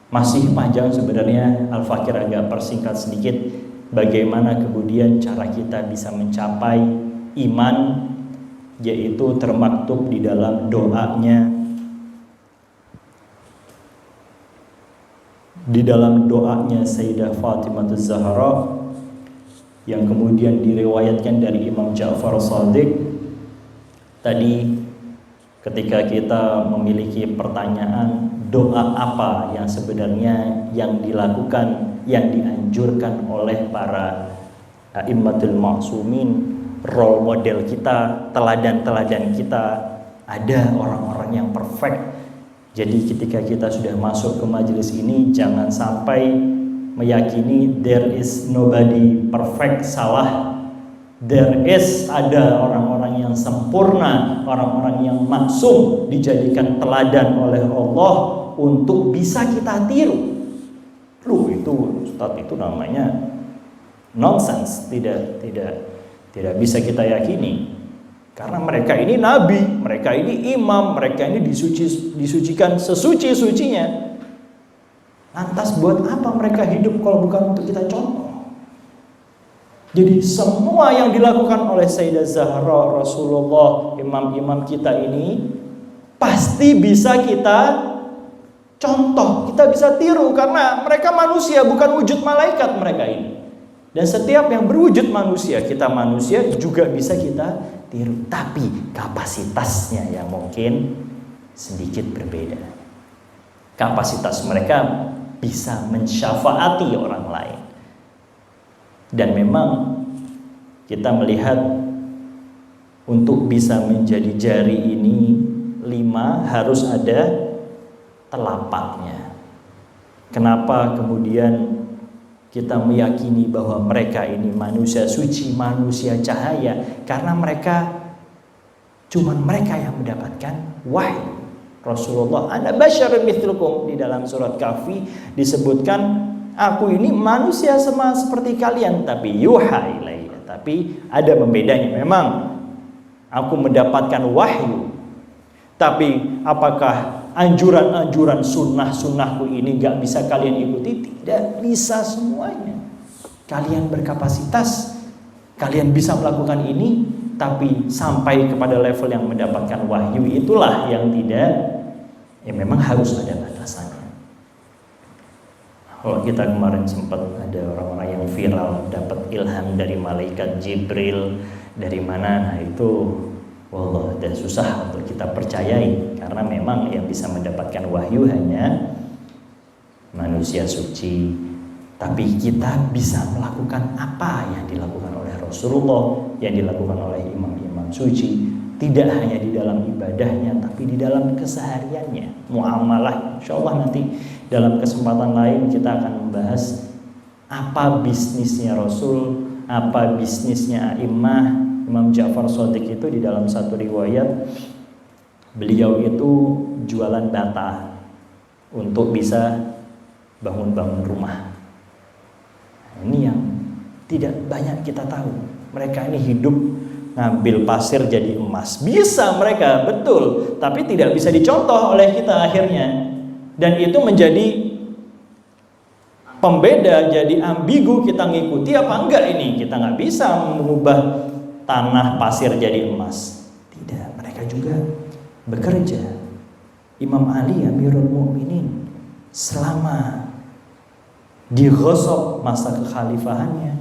Masih panjang sebenarnya, Al-Fakir agak persingkat sedikit bagaimana kemudian cara kita bisa mencapai iman, yaitu termaktub di dalam doanya. Di dalam doanya Sayyidah Fatimah Az-Zahra yang kemudian diriwayatkan dari Imam Ja'far Shadiq. Tadi ketika kita memiliki pertanyaan doa apa yang sebenarnya yang dilakukan, yang dianjurkan oleh para a'immatul ma'sumin, role model kita, teladan-teladan kita, ada orang-orang yang perfect. Jadi ketika kita sudah masuk ke majelis ini, jangan sampai meyakini there is nobody perfect, salah. There is, ada orang-orang yang sempurna, orang-orang yang maksum, dijadikan teladan oleh Allah untuk bisa kita tiru. Loh, itu Ustaz, itu namanya nonsense, tidak bisa kita yakini. Karena mereka ini nabi, mereka ini imam, mereka ini disucikan sesuci-sucinya. Lantas buat apa mereka hidup kalau bukan untuk kita contoh? Jadi semua yang dilakukan oleh Sayyidah Zahra, Rasulullah, imam-imam kita ini pasti bisa kita contoh, kita bisa tiru, karena mereka manusia, bukan wujud malaikat mereka ini. Dan setiap yang berwujud manusia, kita manusia juga bisa kita tiru, tapi kapasitasnya yang mungkin sedikit berbeda. Kapasitas mereka bisa mensyafaati orang lain. Dan memang kita melihat untuk bisa menjadi jari ini 5 harus ada telapaknya. Kenapa kemudian kita meyakini bahwa mereka ini manusia suci, manusia cahaya? Karena cuman mereka yang mendapatkan wahyu. Rasulullah, ana basyarun mithlukum, di dalam surat Kahfi disebutkan, aku ini manusia sama seperti kalian, tapi yuha ilayya, tapi ada pembedanya. Memang aku mendapatkan wahyu, tapi apakah anjuran-anjuran sunnah-sunnahku ini gak bisa kalian ikuti? Tidak bisa semuanya. Kalian berkapasitas, kalian bisa melakukan ini, tapi sampai kepada level yang mendapatkan wahyu itulah yang tidak, ya memang harus ada batasannya. Kalau kita kemarin sempat ada orang-orang yang viral dapat ilham dari malaikat Jibril dari mana, nah itu wallah dan susah untuk kita percayai, karena memang yang bisa mendapatkan wahyu hanya manusia suci. Tapi kita bisa melakukan apa yang dilakukan oleh Rasulullah, yang dilakukan oleh imam-imam suci, tidak hanya di dalam ibadahnya, tapi di dalam kesehariannya, muamalah. Insyaallah nanti dalam kesempatan lain kita akan membahas apa bisnisnya Rasul, apa bisnisnya imam. Imam Ja'far Shadiq itu di dalam satu riwayat, beliau itu jualan bata untuk bisa bangun-bangun rumah. Ini yang tidak banyak kita tahu. Mereka ini hidup ngambil pasir jadi emas. Bisa mereka, betul, tapi tidak bisa dicontoh oleh kita akhirnya. Dan itu menjadi pembeda, jadi ambigu, kita ngikuti apa enggak ini. Kita nggak bisa mengubah tanah pasir jadi emas. Tidak, mereka juga bekerja. Imam Ali Amirul Mukminin selama di Ghasab masa kekhalifahannya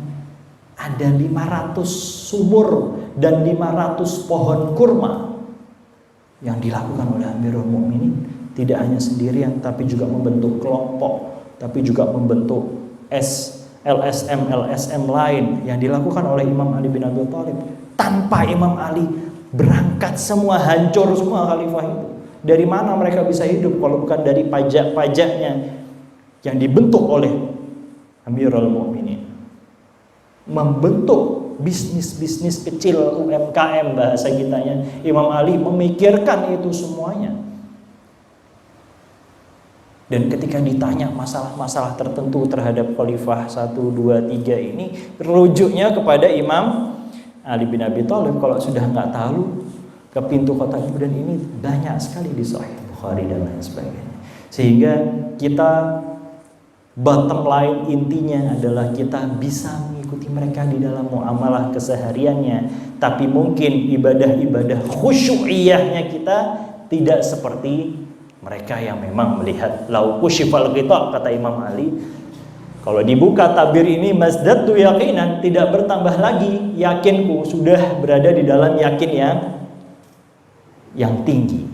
ada 500 sumur dan 500 pohon kurma yang dilakukan oleh Amirul Mukminin. Tidak hanya sendirian, tapi juga membentuk kelompok, tapi juga membentuk LSM lain yang dilakukan oleh Imam Ali bin Abi Thalib. Tanpa Imam Ali berangkat semua, hancur semua khalifah itu. Dari mana mereka bisa hidup kalau bukan dari pajak-pajaknya yang dibentuk oleh Amirul Mukminin? Membentuk bisnis-bisnis kecil, UMKM bahasa kitanya. Imam Ali memikirkan itu semuanya. Dan ketika ditanya masalah-masalah tertentu terhadap Khalifah 1, 2, 3 ini, rujuknya kepada Imam Ali bin Abi Thalib. Kalau sudah nggak tahu, ke pintu kota itu, dan ini banyak sekali di Sahih Bukhari dan lain sebagainya. Sehingga kita bottom line intinya adalah kita bisa mengikuti mereka di dalam muamalah kesehariannya, tapi mungkin ibadah-ibadah khusyu'iyahnya kita tidak seperti mereka yang memang melihat lau kusyifal ghita, kata Imam Ali, kalau dibuka tabir ini mazdadtu yaqinan, tidak bertambah lagi yakinku, sudah berada di dalam yakin yang tinggi.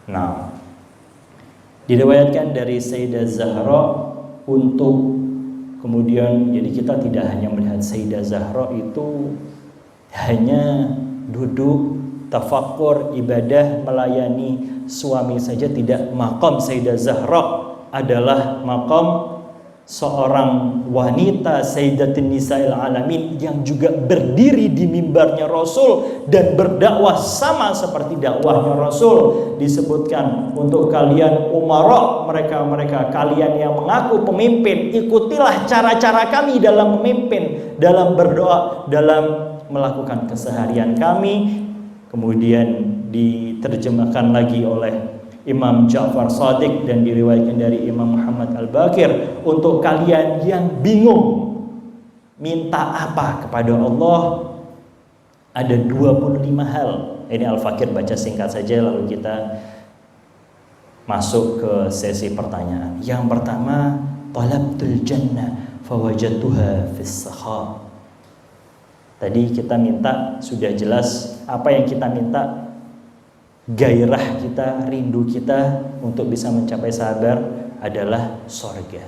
Nah, diriwayatkan dari Sayyidah Zahra untuk kemudian, jadi kita tidak hanya melihat Sayyidah Zahra itu hanya duduk tafakkur ibadah melayani suami saja, tidak. Maqam Sayyidah Zahra adalah maqam seorang wanita Sayyidatin Nisa'il Alamin yang juga berdiri di mimbarnya Rasul dan berdakwah sama seperti dakwahnya Rasul. Disebutkan untuk kalian umara, mereka kalian yang mengaku pemimpin, ikutilah cara-cara kami dalam memimpin, dalam berdoa, dalam melakukan keseharian kami. Kemudian diterjemahkan lagi oleh Imam Ja'far Shadiq dan diriwayatkan dari Imam Muhammad Al-Baqir, untuk kalian yang bingung minta apa kepada Allah, ada 25 hal. Ini Al-Fakir baca singkat saja lalu kita masuk ke sesi pertanyaan. Yang pertama, talabtul jannah fawajadtuha fis sakha. Tadi kita minta, sudah jelas apa yang kita minta. Gairah kita, rindu kita untuk bisa mencapai sabar adalah surga.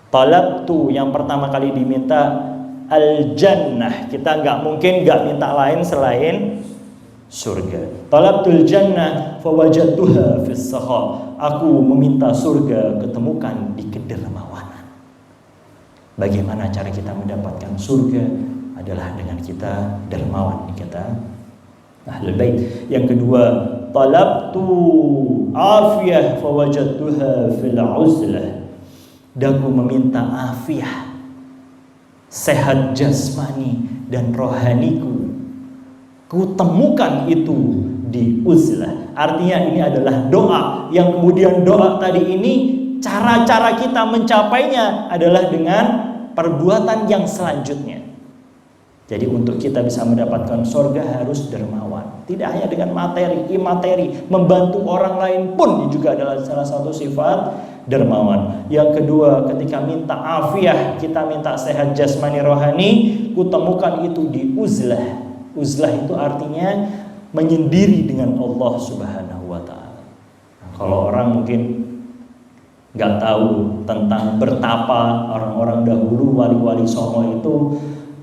Talabtu, yang pertama kali diminta al-jannah. Kita nggak mungkin nggak minta lain selain surga. Talabtul jannah fawajadtuha fis sakha. Aku meminta surga, ketemukan di kedermawanan. Bagaimana cara kita mendapatkan surga? Adalah dengan kita dermawan, kita Ahlul Bait. Yang kedua, talabtu afiyah fawajadtuha fil uzlah. Dan aku meminta afiyah, sehat jasmani dan rohaniku, kutemukan itu di uzlah. Artinya ini adalah doa, yang kemudian doa tadi ini cara-cara kita mencapainya adalah dengan perbuatan yang selanjutnya. Jadi untuk kita bisa mendapatkan surga harus dermawan. Tidak hanya dengan materi, imateri. Membantu orang lain pun juga adalah salah satu sifat dermawan. Yang kedua, ketika minta afiah, kita minta sehat jasmani rohani, kutemukan itu di uzlah. Uzlah itu artinya menyendiri dengan Allah Subhanahu wa ta'ala. Nah, kalau orang mungkin nggak tahu tentang bertapa orang-orang dahulu, wali-wali songo itu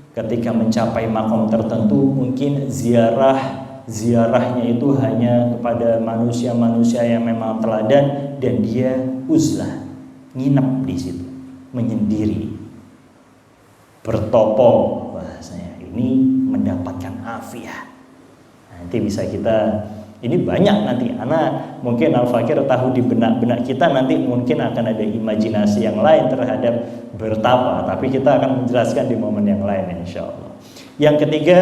ketika mencapai makom tertentu mungkin ziarahnya itu hanya kepada manusia-manusia yang memang teladan, dan dia uzlah, nginep di situ, menyendiri, bertopo bahasanya. Ini mendapatkan afiah. Nanti bisa kita, ini banyak nanti anak mungkin Al-Fakir tahu di benak-benak kita, nanti mungkin akan ada imajinasi yang lain terhadap bertapa, tapi kita akan menjelaskan di momen yang lain insyaallah. Yang ketiga,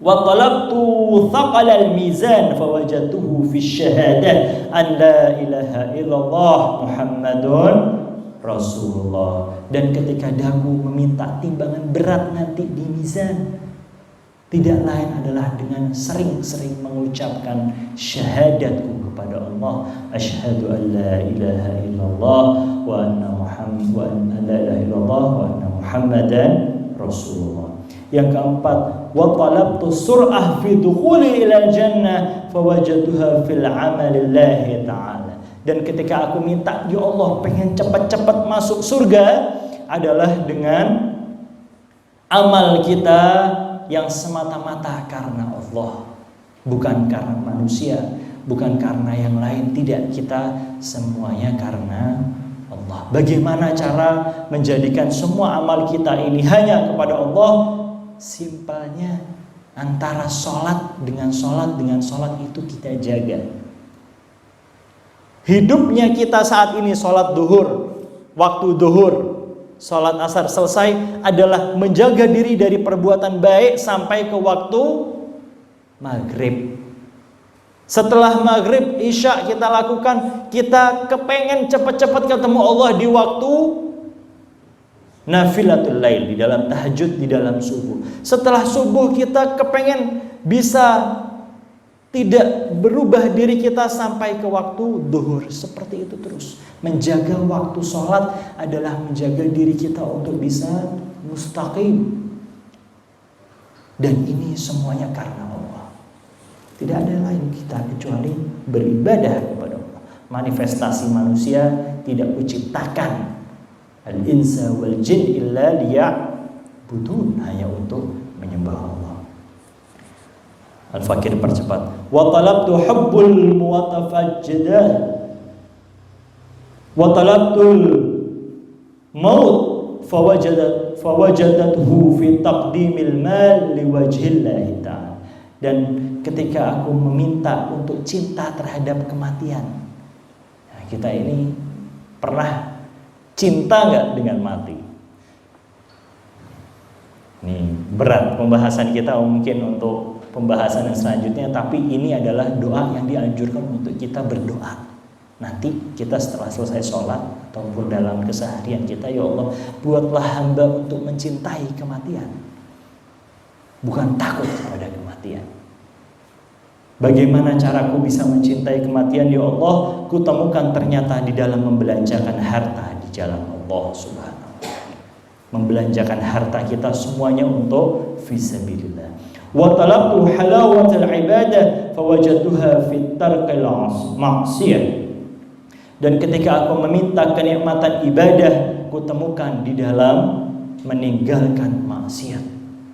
wa talabtu thaqalal mizan fawajadtuhu fi syahadah an la ilaha illallah Muhammadun Rasulullah. Dan ketika daku meminta timbangan berat nanti di mizan, tidak lain adalah dengan sering-sering mengucapkan syahadatku kepada Allah, asyhadu an la ilaha illallah wa anna Muhammadan Rasulullah. Yang keempat, wa talabtu sur'ah fi dukhuli ila jannah fawajadtuha fil amalillahi ta'ala. Dan ketika aku minta, ya Allah pengen cepat-cepat masuk surga, adalah dengan amal kita yang semata-mata karena Allah, bukan karena manusia, bukan karena yang lain. Tidak, kita semuanya karena Allah. Bagaimana cara menjadikan semua amal kita ini hanya kepada Allah? Simpelnya, antara sholat dengan sholat itu kita jaga. Hidupnya kita saat ini sholat duhur, waktu duhur, sholat asar selesai, adalah menjaga diri dari perbuatan baik sampai ke waktu maghrib. Setelah maghrib, isya kita lakukan, kita kepengen cepat-cepat ketemu Allah di waktu nafilatul lail, di dalam tahajud, di dalam subuh. Setelah subuh kita kepengen bisa tidak berubah diri kita sampai ke waktu duhur. Seperti itu terus. Menjaga waktu sholat adalah menjaga diri kita untuk bisa mustaqim. Dan ini semuanya karena Allah. Tidak ada lain kita kecuali beribadah kepada Allah. Manifestasi manusia tidak kuciptakan al-insa wal jin illa liya'budun, hanya untuk menyembah Allah. Al-Fakir percepat. Wa talabtu hubbul muwatafajjadah wa talabtul maut fawajadathu fi taqdimil mal liwajhillahi ta'ala. Dan ketika aku meminta untuk cinta terhadap kematian, nah, kita ini pernah cinta nggak dengan mati? Ini berat pembahasan kita mungkin untuk pembahasan yang selanjutnya, tapi ini adalah doa yang dianjurkan untuk kita berdoa. Nanti kita setelah selesai sholat ataupun dalam keseharian kita, ya Allah, buatlah hamba untuk mencintai kematian, bukan takut kepada kematian. Bagaimana caraku bisa mencintai kematian? Ya Allah, ku temukan ternyata di dalam membelanjakan harta di jalan Allah Subhanahu wa ta'ala. Membelanjakan harta kita semuanya untuk fisabilillah. Wa talabtu halawatal ibadah fawajadtuha fit tarkil ma'siyah. Dan ketika aku meminta kenikmatan ibadah, ku temukan di dalam meninggalkan maksiat.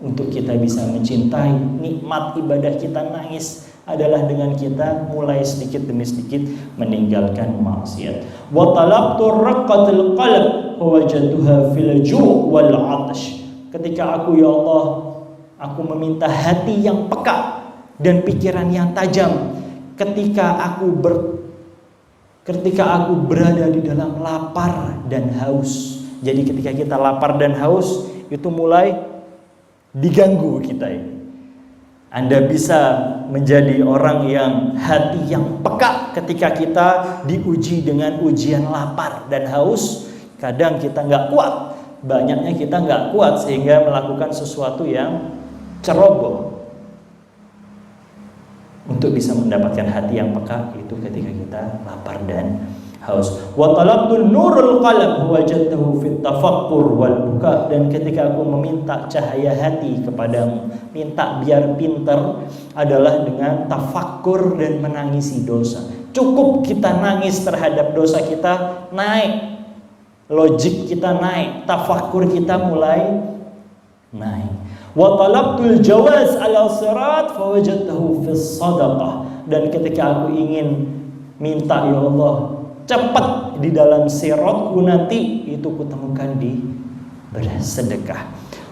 Untuk kita bisa mencintai nikmat ibadah, kita nangis adalah dengan kita mulai sedikit demi sedikit meninggalkan maksiat. Wa talabtu raqqatil qalb wa wajadtuha fil ju' wal 'atash. Ketika aku, ya Allah, aku meminta hati yang peka dan pikiran yang tajam ketika aku berada di dalam lapar dan haus. Jadi ketika kita lapar dan haus, itu mulai diganggu kita ini. Anda bisa menjadi orang yang hati yang peka ketika kita diuji dengan ujian lapar dan haus. Kadang kita nggak kuat, banyaknya kita nggak kuat sehingga melakukan sesuatu yang ceroboh. Untuk bisa mendapatkan hati yang peka itu ketika kita lapar dan haus. Wa talabtu nurul qalb wajadtahu fit tafakkur wal buka. Dan ketika aku meminta cahaya hati kepadamu, minta biar pintar, adalah dengan tafakkur dan menangisi dosa. Cukup kita nangis terhadap dosa kita naik, logik kita naik, tafakkur kita mulai naik. Wa talabtul jawaz ala sirat fawajadtahu fis sadaqah. Dan ketika aku ingin minta, ya Allah, cepat di dalam siratku nanti, itu kutemukan di bersedekah.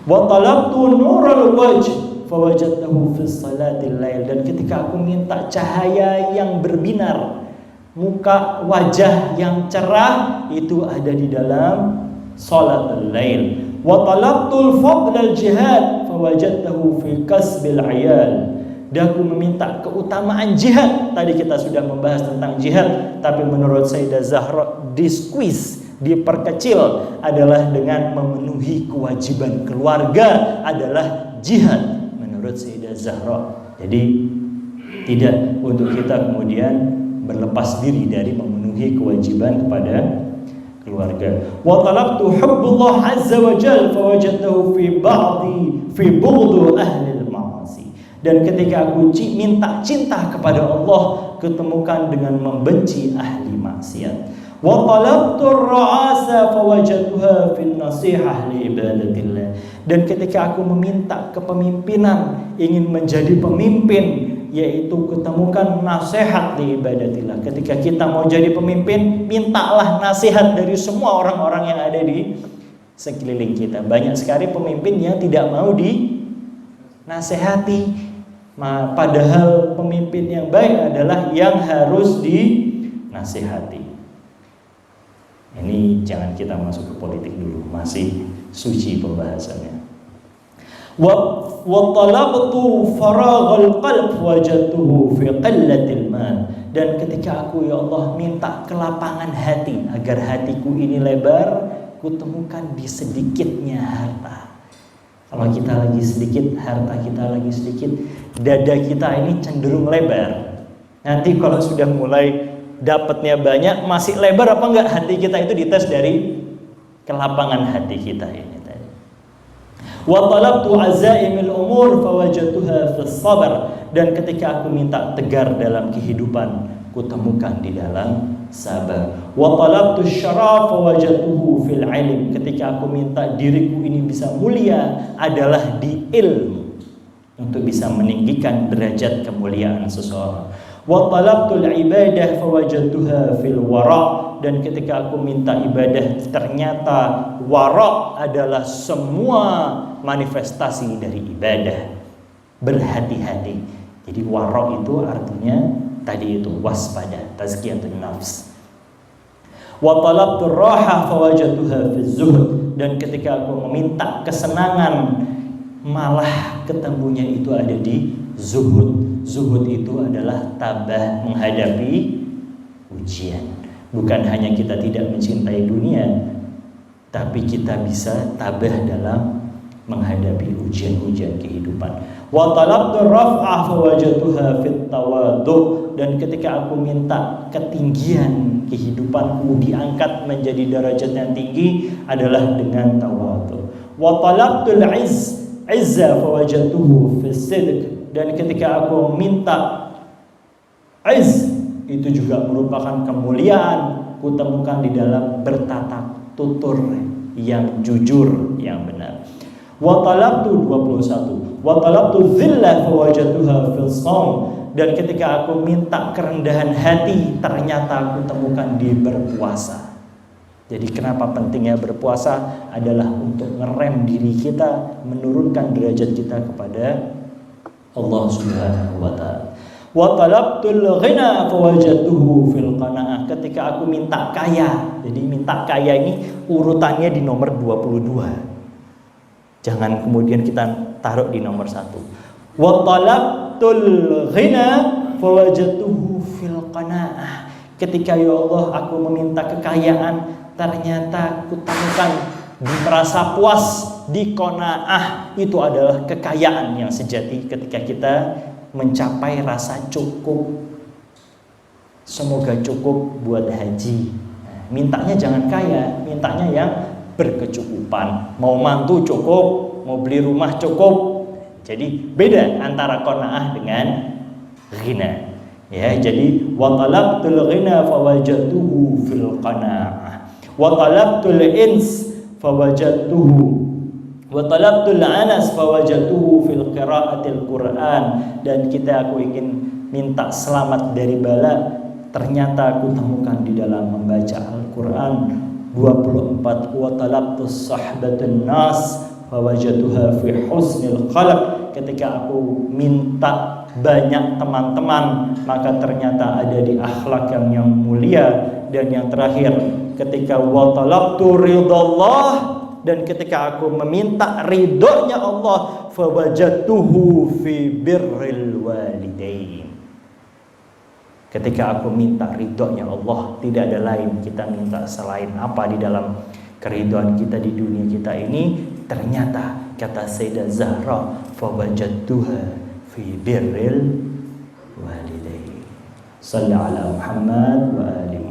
Wa talabtu nurul wajh fawajadtahu fis salatil lail. Dan ketika aku minta cahaya yang berbinar, muka wajah yang cerah, itu ada di dalam salatul lail. Wa talabtul fadlal jihad fawajadtahu fi kasbil ayal. Dan aku meminta keutamaan jihad. Tadi kita sudah membahas tentang jihad, tapi menurut Sayyidah Zahra di-squeeze, diperkecil, adalah dengan memenuhi kewajiban keluarga adalah jihad menurut Sayyidah Zahra. Jadi tidak untuk kita kemudian berlepas diri dari memenuhi kewajiban kepada keluarga. Wa talabtu hubbullah azza wa jalla fawajadtahu fi bughdi ahli al-ma'asi. Dan ketika aku minta cinta kepada Allah, ketemukan dengan membenci ahli maksiat. Wa talabtu ar-ra'asa fawajadtuha fi an-nasihah li ibadatillah. Dan ketika aku meminta kepemimpinan, ingin menjadi pemimpin, yaitu ketemukan nasihat di ibadatillah. Ketika kita mau jadi pemimpin, mintalah nasihat dari semua orang-orang yang ada di sekeliling kita. Banyak sekali pemimpin yang tidak mau dinasehati. Padahal pemimpin yang baik adalah yang harus dinasehati. Ini jangan kita masuk ke politik dulu, masih suci pembahasannya. Wa talabtu faraghal qalb wajadtuhu fi qillatil mal. Dan ketika aku ya Allah minta kelapangan hati agar hatiku ini lebar, kutemukan di sedikitnya harta. Kalau kita lagi sedikit, harta kita lagi sedikit, dada kita ini cenderung lebar. Nanti kalau sudah mulai dapatnya banyak, masih lebar apa enggak hati kita, itu dites dari kelapangan hati kita ini tadi. Wa talabtu azaimil umur fawajadtuha fis sabr. Dan ketika aku minta tegar dalam kehidupan, kutemukan di dalam sabar. Wa talabtu syaraf fawajadtuhu fil ilm. Ketika aku minta diriku ini bisa mulia, adalah di ilmu, untuk bisa meninggikan derajat kemuliaan seseorang. Wa talabtul ibadah fawajadtuha fil wara. Dan ketika aku minta ibadah, ternyata wara adalah semua manifestasi dari ibadah. Berhati-hati. Jadi wara itu artinya tadi itu waspada, tazkiyatun nafs. Wa talabtur raha fawajadtuha fi zuhud. Dan ketika aku meminta kesenangan, malah ketemunya itu ada di zuhud. Zuhud itu adalah tabah menghadapi ujian. Bukan hanya kita tidak mencintai dunia, tapi kita bisa tabah dalam menghadapi ujian-ujian kehidupan. Wa talabtu raf'ah fawajadtuha fit tawadhu. Dan ketika aku minta ketinggian kehidupanku diangkat menjadi derajat yang tinggi, adalah dengan tawadhu. Wa talabtul izza fawajadtuhu fis sidq. Dan ketika aku minta izz, itu juga merupakan kemuliaan, kutemukan di dalam bertatap tutur yang jujur, yang benar. Wa talabtu 21. Wa talabtu dhillah fawajadtuha fil shaum. Dan ketika aku minta kerendahan hati, ternyata aku temukan di berpuasa. Jadi kenapa pentingnya berpuasa? Adalah untuk ngerem diri kita, menurunkan derajat kita kepada Allah Subhanahu wa taala. Wa talabtul ghina fawajadtuhu fil qanaah. Ketika aku minta kaya. Jadi minta kaya ini urutannya di nomor 22. Jangan kemudian kita taruh di nomor 1. Wa talabtul ghina fawajadtuhu fil qanaah. Ketika ya Allah aku meminta kekayaan, ternyata aku temukan di merasa puas, di qanaah. Itu adalah kekayaan yang sejati ketika kita mencapai rasa cukup. Semoga cukup buat haji. Mintanya jangan kaya, mintanya yang berkecukupan. Mau mantu cukup, mau beli rumah cukup. Jadi beda antara qanaah dengan ghina. Ya, jadi wa talabtul ghina fawajadtuhu fil qanaah. Wa talabtul ins fawajadtuhu. Wa talabtul anas fawajadtuhu fil qiraatil Qur'an. Dan aku ingin minta selamat dari bala, ternyata aku temukan di dalam membaca Al-Qur'an. 24. Wa talabtus sahbatun nas fawajadtuha fi husnil khalaq. Ketika aku minta banyak teman-teman, maka ternyata ada di akhlak yang mulia. Dan yang terakhir, ketika wa talabtu ridallah. Dan ketika aku meminta ridhonya Allah, fawajadtuhu fi birril walidain. Ketika aku minta ridhonya Allah, tidak ada lain kita minta selain apa di dalam keridhaan kita di dunia kita ini. Ternyata kata Sayyidah Zahra, fawajadtuha fi birril walidain. Sallallahu ala Muhammad wa alihi.